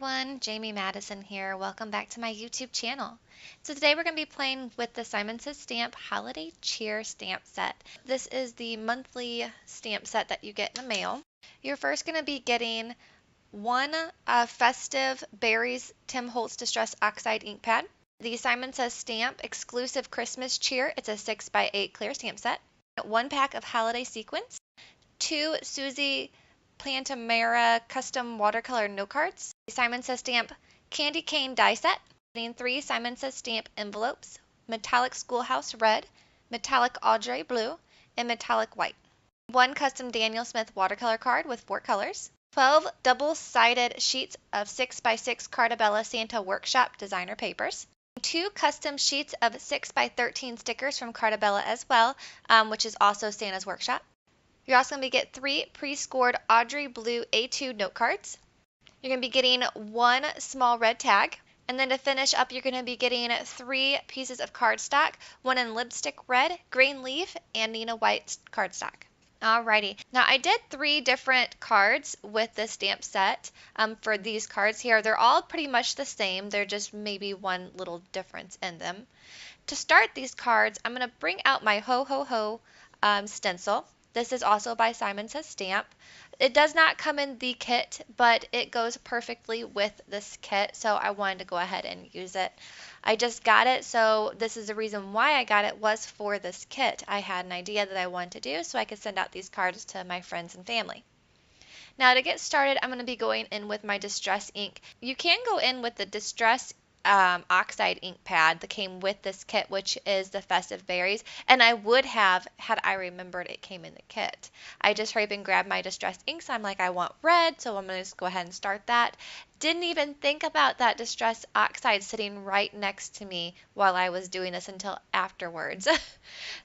everyone, Jaimie Madison here. Welcome back to my YouTube channel. So today we're going to be playing with the Simon Says Stamp Holiday Cheer stamp set. This is the monthly stamp set that you get in the mail. You're first going to be getting one festive Berries Tim Holtz Distress Oxide ink pad, the Simon Says Stamp Exclusive Christmas Cheer, it's a 6x8 clear stamp set, one pack of holiday sequins, two Susie Plantamera custom watercolor note cards, Simon Says Stamp candy cane die set, and three Simon Says Stamp envelopes, metallic schoolhouse red, metallic Audrey blue, and metallic white. One custom Daniel Smith watercolor card with 4 colors, 12 double-sided sheets of 6x6 Cartabella Santa Workshop designer papers, 2 custom sheets of 6x13 stickers from Cartabella as well, which is also Santa's Workshop. You're also going to get 3 pre-scored Audrey Blue A2 note cards. You're going to be getting 1 small red tag. And then to finish up, you're going to be getting 3 pieces of cardstock, 1 in lipstick red, green leaf, and Nina White cardstock. Alrighty. Now I did 3 different cards with this stamp set for these cards here. They're all pretty much the same. They're just maybe one little difference in them. To start these cards, I'm going to bring out my Ho Ho Ho stencil. This is also by Simon Says Stamp. It does not come in the kit, but it goes perfectly with this kit, so I wanted to go ahead and use it. I just got it, so this is the reason why I got it was for this kit. I had an idea that I wanted to do so I could send out these cards to my friends and family. Now to get started, I'm going to be going in with my Distress ink. You can go in with the Distress oxide ink pad that came with this kit, which is the Festive Berries, and I would have had I remembered it came in the kit. I just hurried up and grabbed my Distress inks. I'm like, I want red, so I'm going to just go ahead and start that. Didn't even think about that Distress oxide sitting right next to me while I was doing this until afterwards.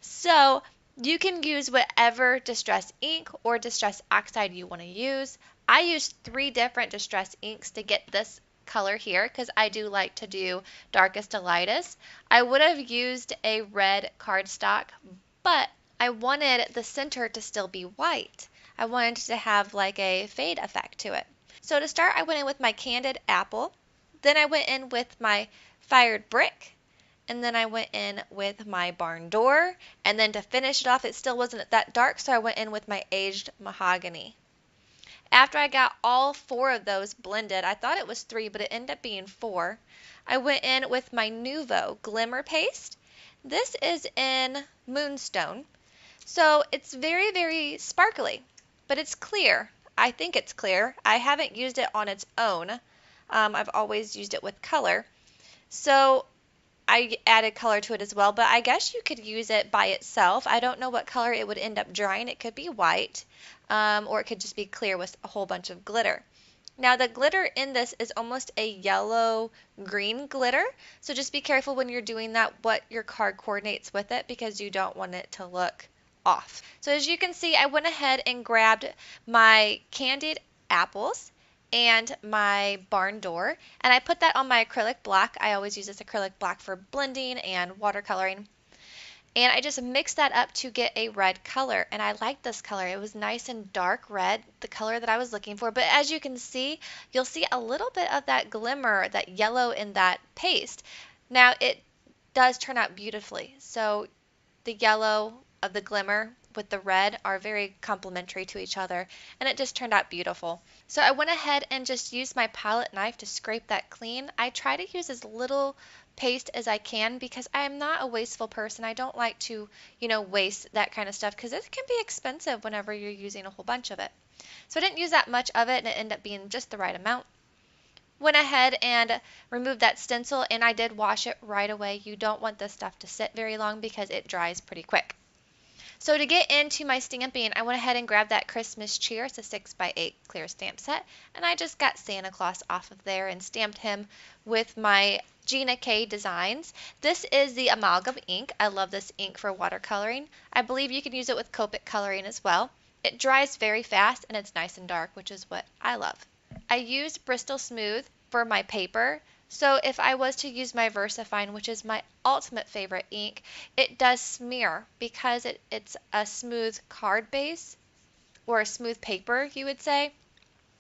So you can use whatever Distress ink or Distress oxide you want to use. I used 3 different Distress inks to get this color here because I do like to do darkest to lightest. I would have used a red cardstock, but I wanted the center to still be white. I wanted to have like a fade effect to it. So to start, I went in with my Candid Apple, then I went in with my Fired Brick, and then I went in with my Barn Door, and then to finish it off, it still wasn't that dark, so I went in with my Aged Mahogany. After I got all 4 of those blended, I thought it was 3, but it ended up being 4. I went in with my Nuvo Glimmer Paste. This is in Moonstone. So it's very, very sparkly, but it's clear. I think it's clear. I haven't used it on its own. I've always used it with color. So I added color to it as well, but I guess you could use it by itself. I don't know what color it would end up drying. It could be white, or it could just be clear with a whole bunch of glitter. Now the glitter in this is almost a yellow-green glitter, so just be careful when you're doing that what your card coordinates with it because you don't want it to look off. So as you can see, I went ahead and grabbed my Candied Apples and my Barn Door, and I put that on my acrylic block. I always use this acrylic block for blending and watercoloring. And I just mixed that up to get a red color, and I like this color. It was nice and dark red, the color that I was looking for. But as you can see, you'll see a little bit of that glimmer, that yellow in that paste. Now it does turn out beautifully. So the yellow of the glimmer with the red are very complementary to each other, and it just turned out beautiful. So I went ahead and just used my palette knife to scrape that clean. I try to use as little paste as I can because I'm not a wasteful person. I don't like to, waste that kind of stuff because it can be expensive whenever you're using a whole bunch of it. So I didn't use that much of it, and it ended up being just the right amount. Went ahead and removed that stencil, and I did wash it right away. You don't want this stuff to sit very long because it dries pretty quick. So to get into my stamping, I went ahead and grabbed that Christmas Cheer. It's a 6x8 clear stamp set, and I just got Santa Claus off of there and stamped him with my Gina K Designs. This is the amalgam ink. I love this ink for watercoloring. I believe you can use it with Copic coloring as well. It dries very fast, and it's nice and dark, which is what I love. I used Bristol Smooth for my paper. So if I was to use my VersaFine, which is my ultimate favorite ink, it does smear because it's a smooth card base, or a smooth paper, you would say.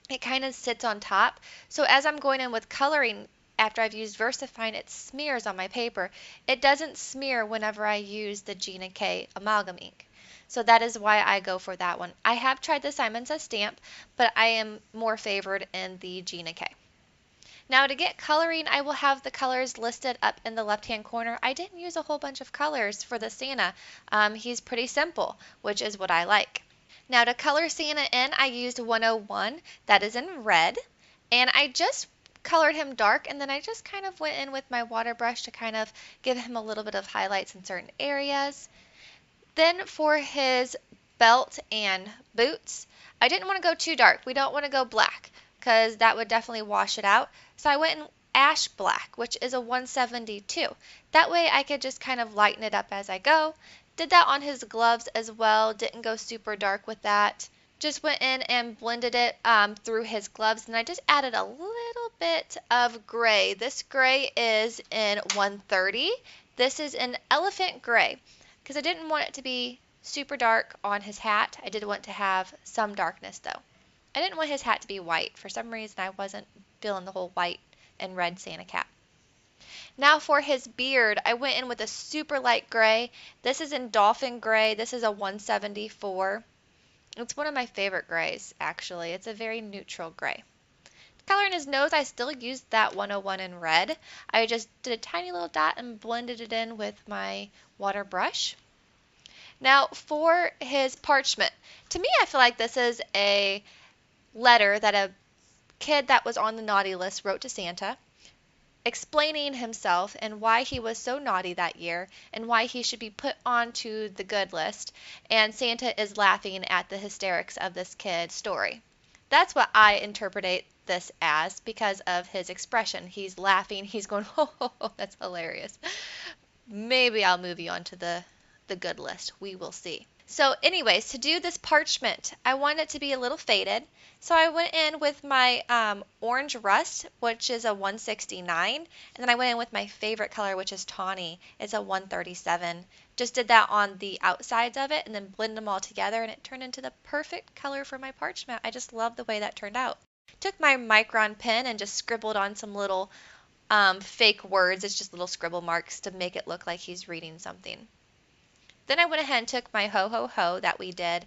it kind of sits on top. So as I'm going in with coloring, after I've used VersaFine, it smears on my paper. It doesn't smear whenever I use the Gina K amalgam ink. So that is why I go for that one. I have tried the Simon Says stamp, but I am more favored in the Gina K. Now to get coloring, I will have the colors listed up in the left-hand corner. I didn't use a whole bunch of colors for the Santa. He's pretty simple, which is what I like. Now to color Santa in, I used 101, that is in red, and I just colored him dark, and then I just kind of went in with my water brush to kind of give him a little bit of highlights in certain areas. Then for his belt and boots, I didn't want to go too dark. We don't want to go black because that would definitely wash it out. So I went in ash black, which is a 172. That way I could just kind of lighten it up as I go. Did that on his gloves as well. Didn't go super dark with that. Just went in and blended it through his gloves, and I just added a little bit of gray. This gray is in 130. This is an elephant gray because I didn't want it to be super dark on his hat. I did want to have some darkness though. I didn't want his hat to be white. For some reason, I wasn't feeling the whole white and red Santa cap. Now for his beard, I went in with a super light gray. This is in dolphin gray. This is a 174. It's one of my favorite grays, actually. It's a very neutral gray. Coloring his nose, I still used that 101 in red. I just did a tiny little dot and blended it in with my water brush. Now for his parchment, to me I feel like this is a letter that a kid that was on the naughty list wrote to Santa, explaining himself and why he was so naughty that year and why he should be put onto the good list, and Santa is laughing at the hysterics of this kid's story. That's what I interpret this as because of his expression. He's laughing, he's going, oh, that's hilarious. Maybe I'll move you onto the good list. We will see. So anyways, to do this parchment, I want it to be a little faded. So I went in with my orange rust, which is a 169, and then I went in with my favorite color, which is tawny. It's a 137. Just did that on the outsides of it and then blended them all together, and it turned into the perfect color for my parchment. I just love the way that turned out. Took my micron pen and just scribbled on some little fake words. It's just little scribble marks to make it look like he's reading something. Then I went ahead and took my ho ho ho that we did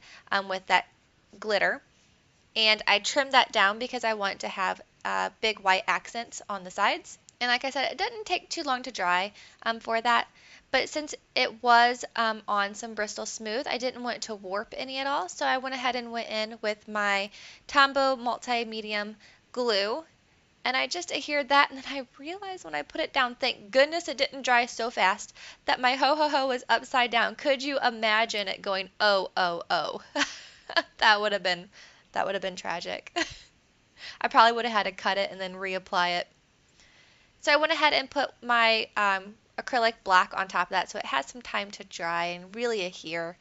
with that glitter, and I trimmed that down because I want to have big white accents on the sides. And like I said, it didn't take too long to dry for that, but since it was on some Bristol Smooth, I didn't want it to warp any at all, so I went ahead and went in with my Tombow Multi-Medium glue. And I just adhered that, and then I realized when I put it down, thank goodness it didn't dry so fast, that my ho-ho-ho was upside down. Could you imagine it going, oh, oh, oh? That would have been tragic. I probably would have had to cut it and then reapply it. So I went ahead and put my acrylic black on top of that so it has some time to dry and really adhere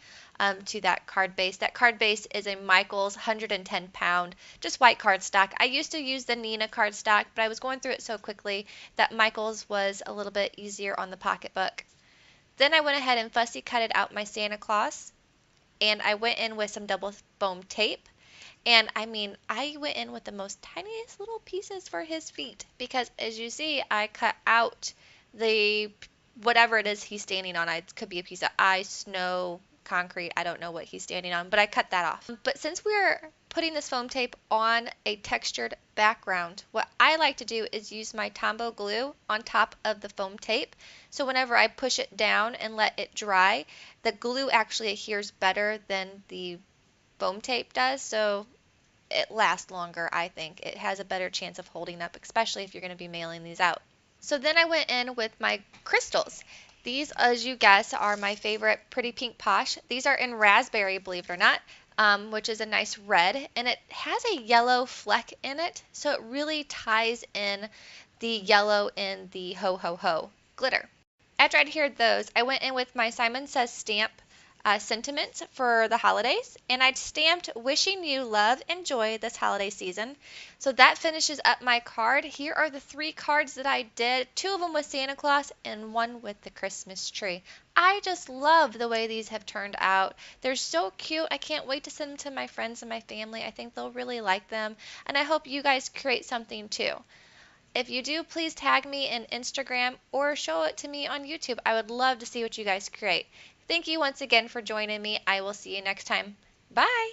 to that card base. That card base is a Michaels 110 pound, just white cardstock. I used to use the Nina cardstock, but I was going through it so quickly that Michaels was a little bit easier on the pocketbook. Then I went ahead and fussy cutted out my Santa Claus, and I went in with some double foam tape. And I mean, I went in with the most tiniest little pieces for his feet because, as you see, I cut out the whatever it is he's standing on. It could be a piece of ice, snow, concrete. I don't know what he's standing on, but I cut that off. But since we're putting this foam tape on a textured background, what I like to do is use my Tombow glue on top of the foam tape. So whenever I push it down and let it dry, the glue actually adheres better than the foam tape does. So it lasts longer, I think. It has a better chance of holding up, especially if you're going to be mailing these out. So then I went in with my crystals. These, as you guess, are my favorite Pretty Pink Posh. These are in raspberry, believe it or not, which is a nice red, and it has a yellow fleck in it, so it really ties in the yellow in the Ho Ho Ho glitter. After I adhered those, I went in with my Simon Says stamp sentiments for the holidays, and I stamped wishing you love and joy this holiday season. So that finishes up my card. Here are the 3 cards that I did, 2 of them with Santa Claus and 1 with the Christmas tree. I just love the way these have turned out. They're so cute. I can't wait to send them to my friends and my family. I think they'll really like them, and I hope you guys create something too. If you do, please tag me in Instagram or show it to me on YouTube. I would love to see what you guys create. Thank you once again for joining me. I will see you next time. Bye!